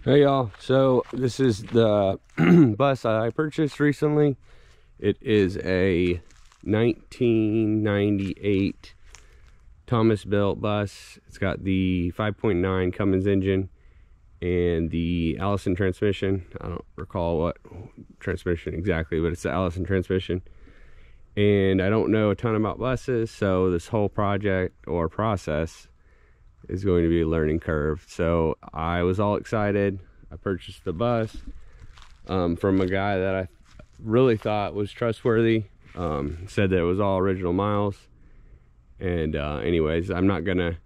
Hey y'all, so this is the bus I purchased recently. It is a 1998 Thomas built bus. It's got the 5.9 Cummins engine and the Allison transmission. I don't recall what transmission exactly, but it's the Allison transmission. And I don't know a ton about buses, so this whole project or process is going to be a learning curve. So I was all excited. I purchased the bus from a guy that I really thought was trustworthy. Said that it was all original miles. And anyways, I'm not gonna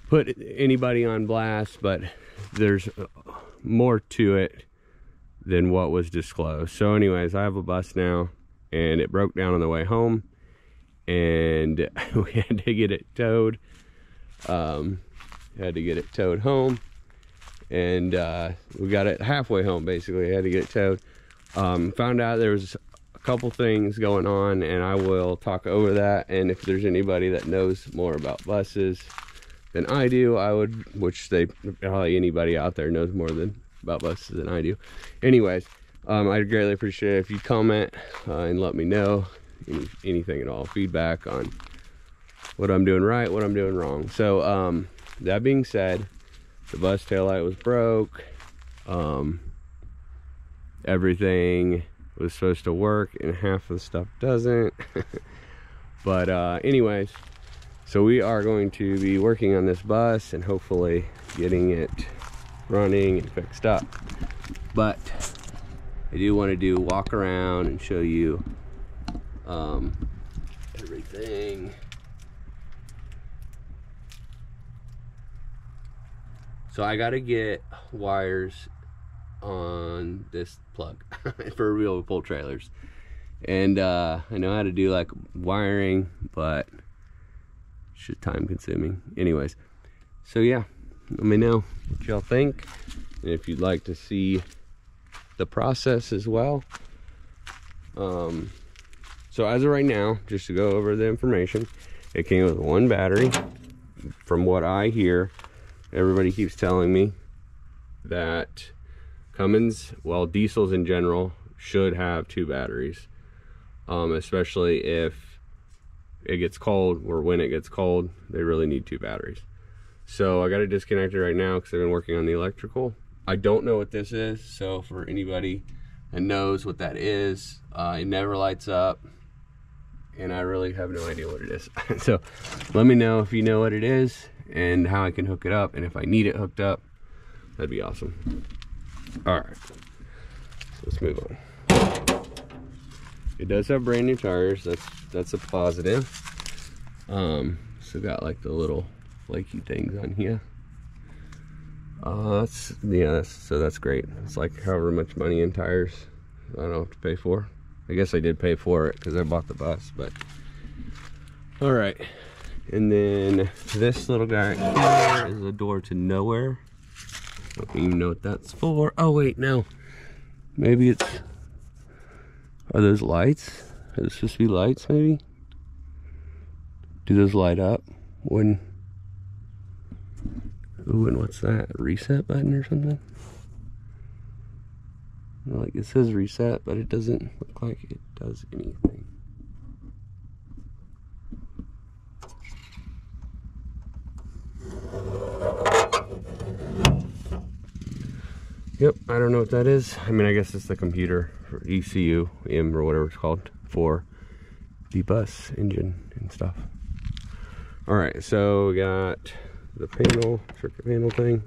put anybody on blast, but there's more to it than what was disclosed. So anyways, I have a bus now, and it broke down on the way home, and we had to get it towed. Had to get it towed home, and we got it halfway home. Basically, I had to get it towed. Found out there was a couple things going on, and I will talk over that. And if there's anybody that knows more about buses than I do, I would, which they probably anybody out there knows more about buses than I do. Anyways, I'd greatly appreciate it if you comment and let me know anything at all, feedback on what I'm doing right, what I'm doing wrong. So that being said, the bus taillight was broke. Everything was supposed to work and half of the stuff doesn't. But anyways, so we are going to be working on this bus and hopefully getting it running and fixed up. But I do want to do walk around and show you everything. So I gotta get wires on this plug for real pull trailers, and I know how to do like wiring, but it's just time consuming. Anyways, so yeah, let me know what y'all think, and if you'd like to see the process as well. So as of right now, just to go over the information, it came with one battery. From what I hear, everybody keeps telling me that Cummins, well, diesels in general, should have 2 batteries, especially if it gets cold, or when it gets cold, they really need 2 batteries. So I got it disconnected right now because I've been working on the electrical. I don't know what this is, so for anybody that knows what that is, it never lights up, and I really have no idea what it is. So let me know if you know what it is and how I can hook it up, and if I need it hooked up, that'd be awesome. All right, so let's move on. It does have brand new tires. That's a positive. So got like the little flaky things on here. So that's great. It's like however much money in tires I don't have to pay for. I guess I did pay for it because I bought the bus, but all right. And then this little guy right here is a door to nowhere. I don't even know what that's for. Oh wait, no. Maybe it's, are those lights? Are those supposed to be lights maybe? Do those light up when, ooh, and what's that? A reset button or something? Like it says reset, but it doesn't look like it does anything. Yep, I don't know what that is. I mean, I guess it's the computer for ECU, or whatever it's called, for the bus engine and stuff. All right, so we got the panel, circuit panel thing.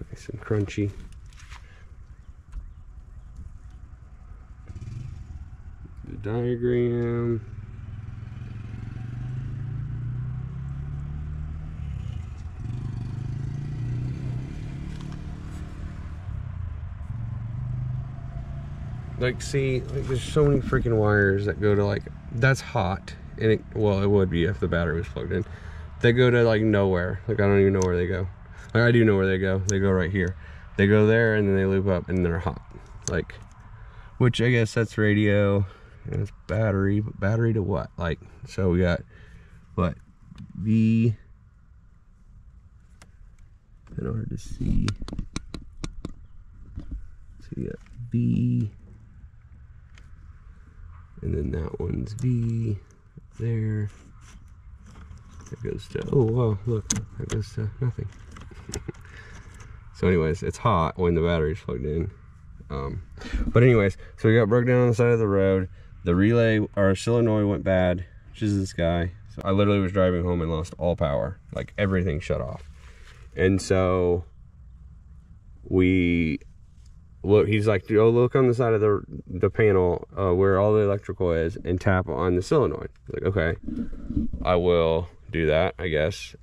Nice and crunchy. The diagram. Like, see, like there's so many freaking wires that go to like, that's hot, and it, well, it would be if the battery was plugged in. They go to like nowhere. Like I don't even know where they go. Like I do know where they go. They go right here. They go there and then they loop up and they're hot. Like, which I guess that's radio and it's battery, but battery to what? Like, so we got what? kind of hard to see. So we got V, and then that one's V there. That goes to, oh wow, look, that goes to nothing. So anyways, it's hot when the battery's plugged in. But anyways, so we got broke down on the side of the road. The relay, our solenoid went bad, which is this guy. So I literally was driving home and lost all power, like everything shut off. And so we look, he's like, oh, look on the side of the panel where all the electrical is and tap on the solenoid. Like, okay, I will do that, I guess.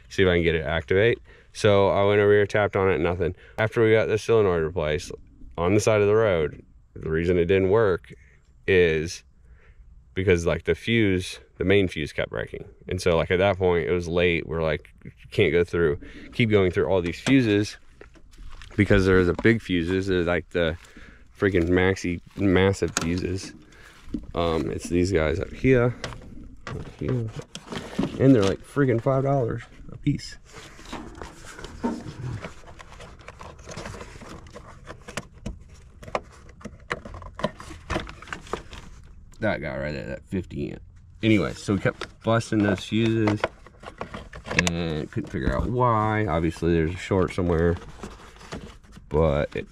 See if I can get it to activate. So I went over here, tapped on it, nothing. After we got the solenoid replaced on the side of the road, the reason it didn't work is because like the fuse, the main fuse kept breaking. And so like at that point it was late. We're like, you can't keep going through all these fuses because there's a big fuses. They're like the freaking massive fuses. It's these guys up here, and they're like freaking $5 a piece. That guy right there, that 50 amp. Anyway, so we kept busting those fuses and couldn't figure out why. Obviously there's a short somewhere, but it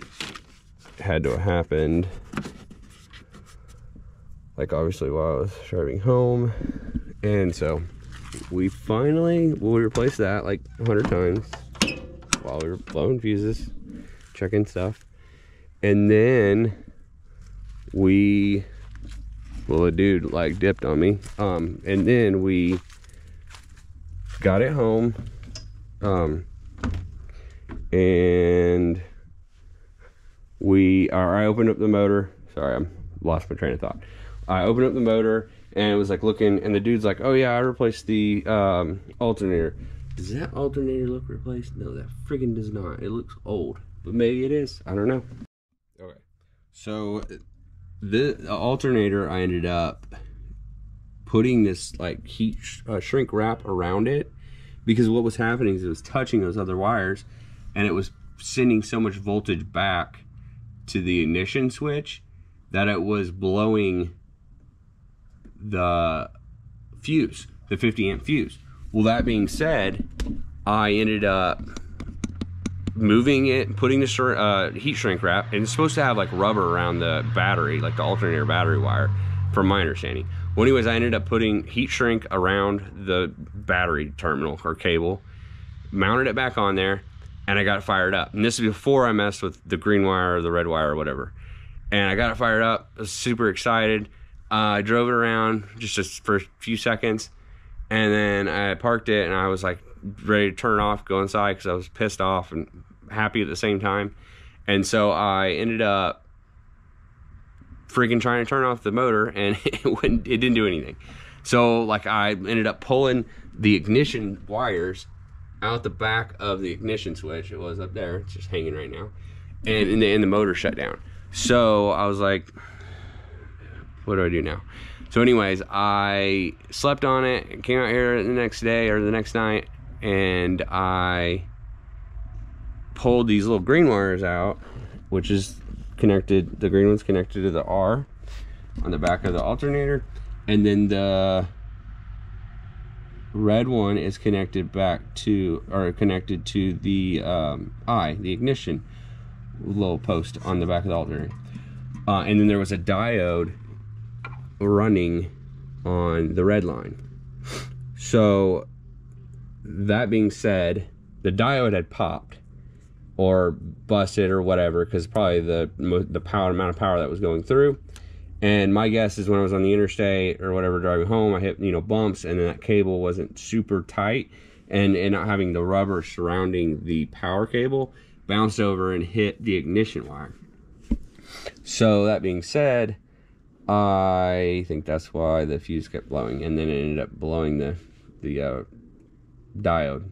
had to have happened. Like obviously while I was driving home. And so we replaced that like 100 times while we were blowing fuses, checking stuff. And then well, a dude like dipped on me, and then we got it home, and I opened up the motor. Sorry, I lost my train of thought. I opened up the motor and it was like looking, and the dude's like, oh yeah, I replaced the alternator. Does that alternator look replaced? No, that friggin' does not. It looks old, but maybe it is. I don't know. Okay, so the alternator, I ended up putting this like heat shrink wrap around it, because what was happening is it was touching those other wires and it was sending so much voltage back to the ignition switch that it was blowing the fuse, the 50 amp fuse. Well, that being said, I ended up moving it, putting the heat shrink wrap, and it's supposed to have like rubber around the battery, like the alternator battery wire, from my understanding. Well, anyways, I ended up putting heat shrink around the battery terminal or cable, mounted it back on there, and I got it fired up. And this is before I messed with the green wire or the red wire or whatever. And I got it fired up. I was super excited. I drove it around just for a few seconds, and then I parked it, and I was like ready to turn it off, go inside, because I was pissed off and happy at the same time. And so I ended up freaking trying to turn off the motor, and it didn't do anything. So like I ended up pulling the ignition wires out the back of the ignition switch. It was up there, it's just hanging right now, and the motor shut down. So I was like, what do I do now? So anyways, I slept on it and came out here the next day or the next night, and I pulled these little green wires out, which is connected, the green one's connected to the R on the back of the alternator, and then the red one is connected back to, or connected to the the ignition little post on the back of the alternator. And then there was a diode running on the red line. So that being said, the diode had popped or busted or whatever, because probably the amount of power that was going through. And my guess is when I was on the interstate or whatever driving home, I hit bumps, and then that cable wasn't super tight, and not having the rubber surrounding the power cable bounced over and hit the ignition wire. So that being said, I think that's why the fuse kept blowing, and then it ended up blowing the diode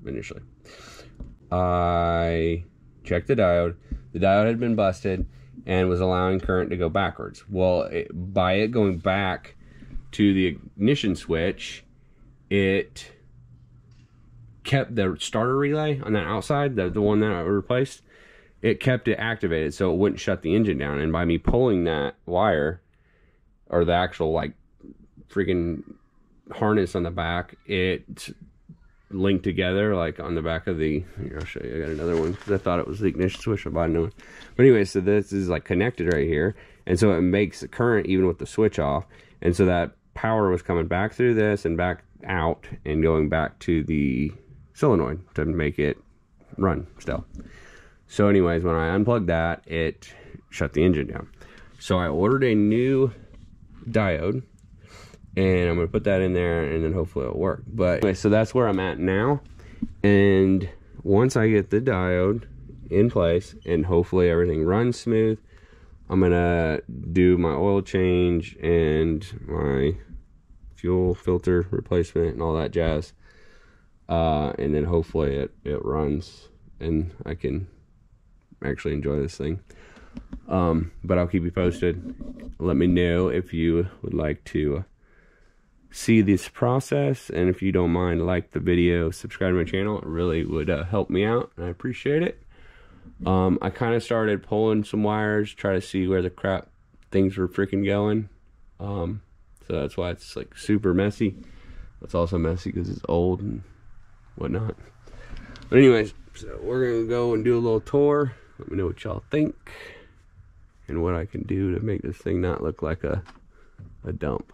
initially. I checked the diode. The diode had been busted and was allowing current to go backwards. Well, by it going back to the ignition switch, it kept the starter relay on that outside, the one that I replaced, it kept it activated so it wouldn't shut the engine down. And by me pulling that wire, or the actual like freaking harness on the back, it linked together like on the back of the, here, I'll show you, I got another one because I thought it was the ignition switch. I bought another one. But anyway, so this is like connected right here, and so it makes a current even with the switch off, and so that power was coming back through this and back out and going back to the solenoid to make it run still. So anyways, when I unplugged that, it shut the engine down. So I ordered a new diode, and I'm going to put that in there, and then hopefully it'll work. But anyway, so that's where I'm at now. And once I get the diode in place and hopefully everything runs smooth, I'm going to do my oil change and my fuel filter replacement and all that jazz. And then hopefully it runs and I can actually enjoy this thing. But I'll keep you posted. Let me know if you would like to see this process, and if you don't mind, like the video, subscribe to my channel. It really would help me out, and I appreciate it. I kind of started pulling some wires, try to see where the crap things were freaking going. So that's why it's like super messy. It's also messy because it's old and whatnot. But anyways, so we're gonna go and do a little tour. Let me know what y'all think and what I can do to make this thing not look like a dump.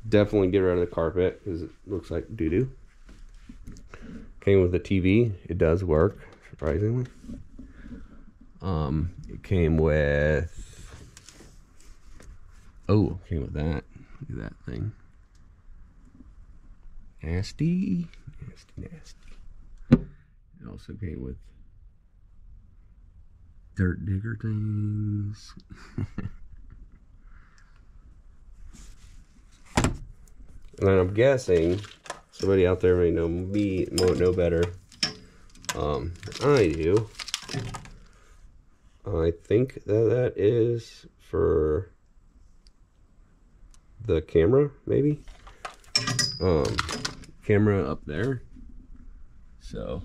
Definitely get rid of the carpet because it looks like doo-doo. Came with the TV. It does work, surprisingly. It came with, oh, it came with that. Look at that thing. Nasty, nasty, nasty. It also came with dirt digger things. And I'm guessing somebody out there may know me, won't know better. I do. I think that is for the camera, maybe. Camera up there. So,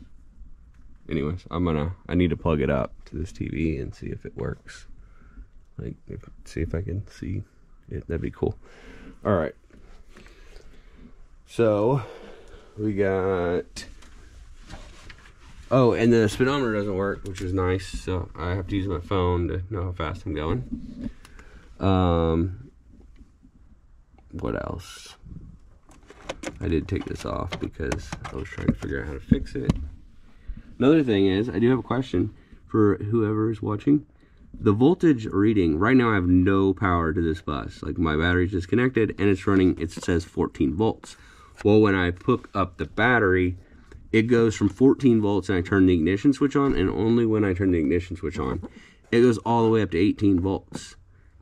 anyways, I need to plug it up to this TV and see if it works. Like, see if I can see it. That'd be cool. All right. So we got, oh, and the speedometer doesn't work, which is nice, so I have to use my phone to know how fast I'm going. What else? I did take this off because I was trying to figure out how to fix it. Another thing is, I do have a question for whoever is watching. The voltage reading, right now I have no power to this bus. Like, my battery's disconnected and it's running, it says 14 volts. Well, when I hook up the battery, it goes from 14 volts and I turn the ignition switch on, and only when I turn the ignition switch on, it goes all the way up to 18 volts.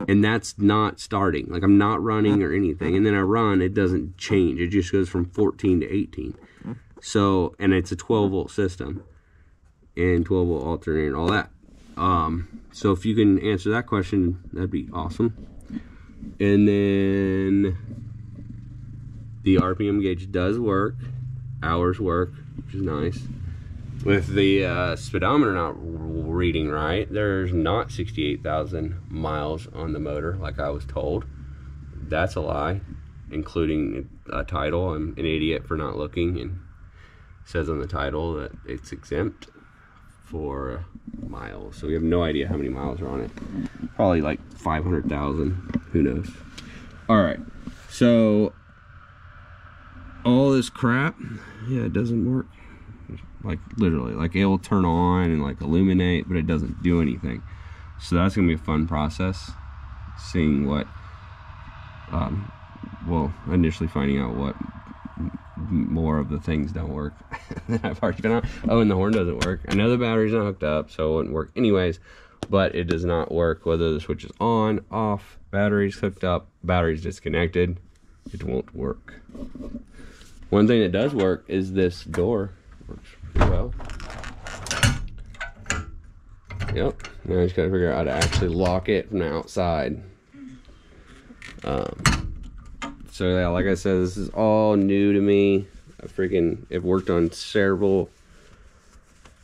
And that's not starting. Like, I'm not running or anything. And then I run, it doesn't change. It just goes from 14 to 18. So, and it's a 12 volt system. And 12 volt alternator and all that. So if you can answer that question, that'd be awesome. And then the RPM gauge does work, hours work, which is nice. With the speedometer not reading right, there's not 68,000 miles on the motor like I was told. That's a lie, including a title. I'm an idiot for not looking, and it says on the title that it's exempt for miles. So we have no idea how many miles are on it. Probably like 500,000, who knows. All right, so all this crap, yeah, it doesn't work. Like, literally, like, it will turn on and like illuminate, but it doesn't do anything. So that's gonna be a fun process, seeing what well, initially finding out what more of the things don't work that I've already been on. Oh, and the horn doesn't work. I know the battery's not hooked up, so it wouldn't work anyways, but it does not work whether the switch is on, off, battery's hooked up, battery's disconnected. It won't work. One thing that does work is this door. Works pretty well. Yep. Now I just gotta figure out how to actually lock it from the outside. So yeah, like I said, this is all new to me. I've worked on several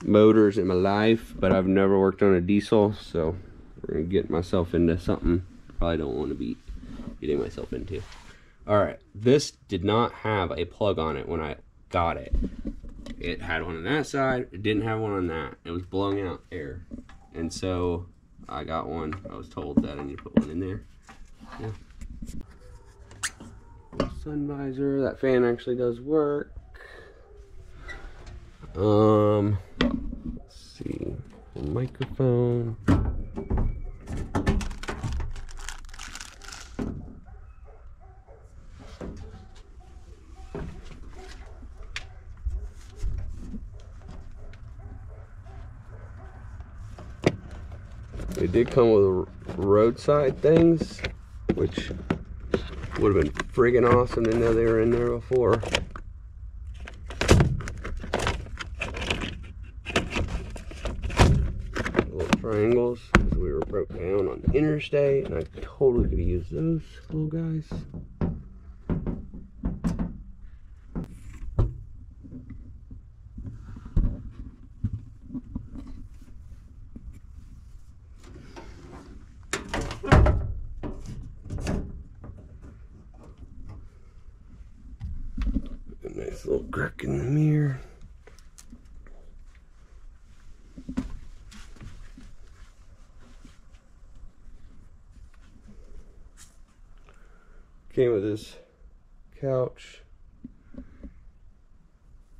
motors in my life, but I've never worked on a diesel, so we're gonna get myself into something I probably don't want to be getting myself into. All right, this did not have a plug on it when I got it. It had one on that side, it didn't have one on that. It was blowing out air, and so I got one. I was told that I need to put one in there. Yeah. Sun visor, that fan actually does work. Let's see, the microphone. It did come with roadside things, which would have been friggin' awesome to know they were in there before. Little triangles, so we were broke down on the interstate, and I totally could have used those little guys. Nice little crack in the mirror. Came with this couch.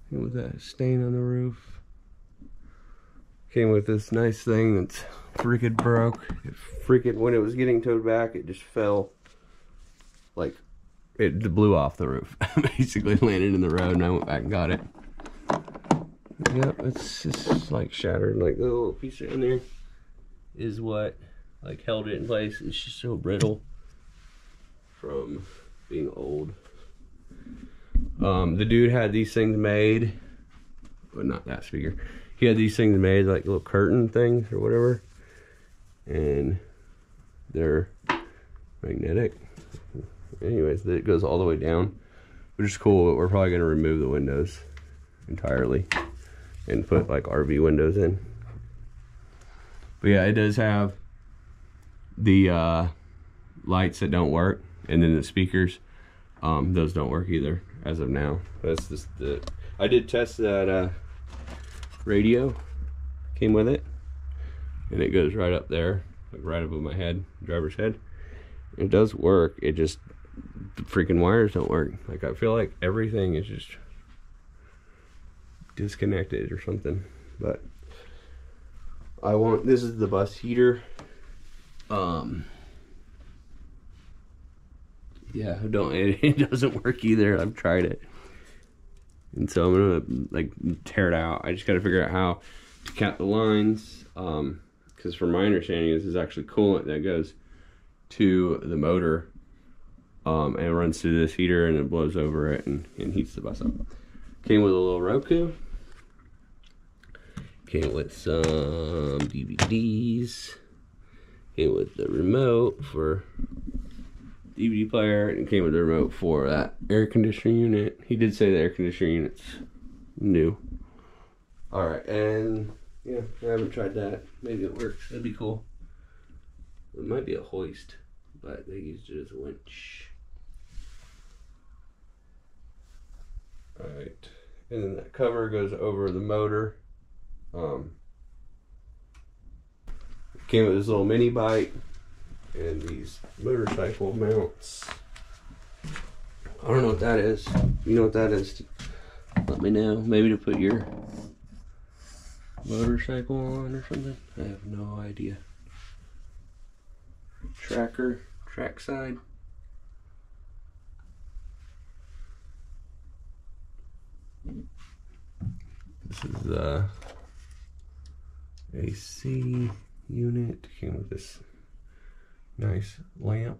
Came with that stain on the roof. Came with this nice thing that's freaking broke. When it was getting towed back, it just fell. Like, it blew off the roof. Basically landed in the road, and I went back and got it. Yep, it's just like shattered. Like the little piece in there is what like held it in place. It's just so brittle from being old. The dude had these things made, but not that speaker. He had these things made like little curtain things or whatever, and they're magnetic. Anyways, it goes all the way down, which is cool, but we're probably going to remove the windows entirely and put like RV windows in. But yeah, it does have the lights that don't work, and then the speakers, those don't work either as of now. That's just the, I did test that radio, came with it, and it goes right up there, like right above my head, driver's head. It does work, it just, the freaking wires don't work. Like, I feel like everything is just disconnected or something. But I want, this is the bus heater. Yeah, it doesn't work either. I've tried it, and so I'm gonna like tear it out. I just got to figure out how to cap the lines, because from my understanding, this is actually coolant that goes to the motor, and it runs through this heater, and it blows over it and heats the bus up. Came with a little Roku. Came with some DVDs. Came with the remote for DVD player, and came with the remote for that air conditioning unit. He did say the air conditioning unit's new. Alright, and yeah, I haven't tried that. Maybe it works. That'd be cool. It might be a hoist, but they used it as a winch. Alright, and then that cover goes over the motor. Came with this little mini bike and these motorcycle mounts. I don't know what that is. You know what that is? Let me know. Maybe to put your motorcycle on or something. I have no idea. Track side. This is the AC unit. Came with this nice lamp.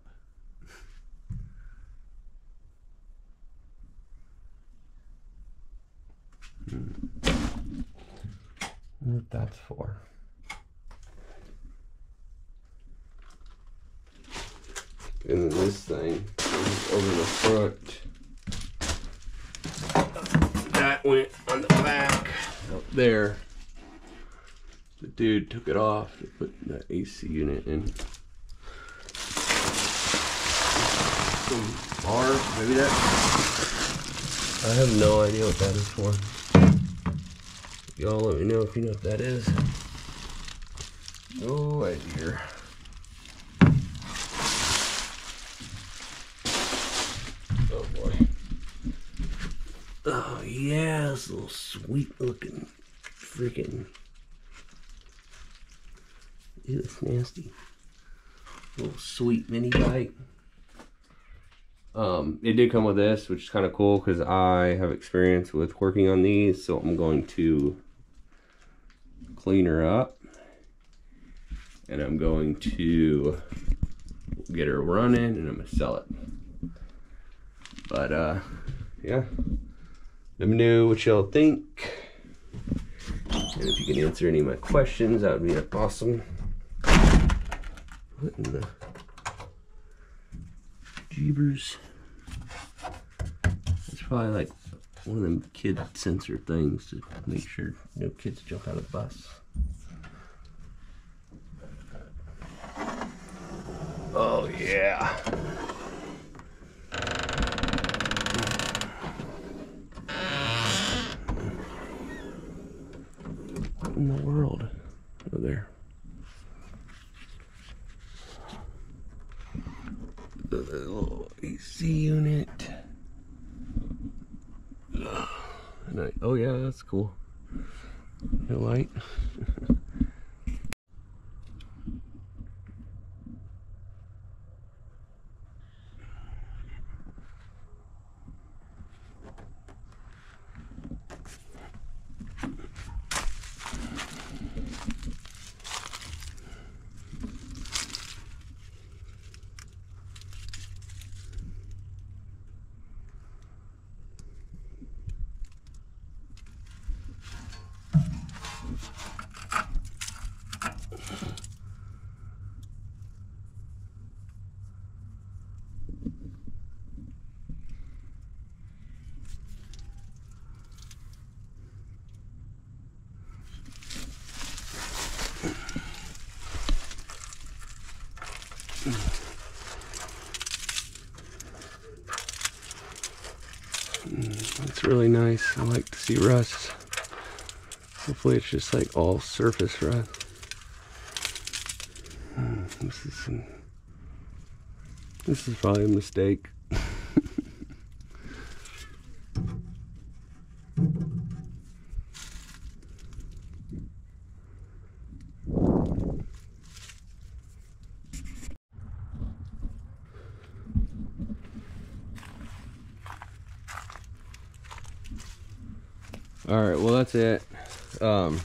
What that's for. And then this thing over the front. went on the back up there. The dude took it off to put the AC unit in. Some bar, maybe that. I have no idea what that is for. Y'all let me know if you know what that is. No idea. Oh boy. Oh yeah, this little sweet looking freaking. Ew, it's nasty. Little sweet mini bike. It did come with this, which is kind of cool because I have experience with working on these, so I'm going to clean her up and I'm going to get her running and I'm gonna sell it. But yeah, let me know what y'all think, and if you can answer any of my questions, that would be awesome. What in the jeebers? It's probably like one of them kid sensor things to make sure no kids jump out of the bus. Oh yeah. What in the world? Oh, there. The little AC unit. And oh yeah, that's cool. No light. It's really nice. I like to see rust. Hopefully it's just like all surface rust. This is probably a mistake. All right, well that's it. I'm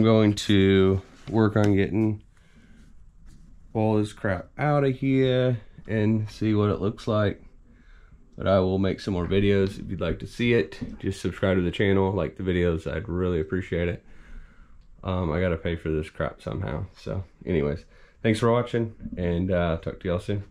going to work on getting all this crap out of here and see what it looks like. But I will make some more videos if you'd like to see it. Just subscribe to the channel, like the videos, I'd really appreciate it. I gotta pay for this crap somehow. So anyways, thanks for watching, and talk to y'all soon.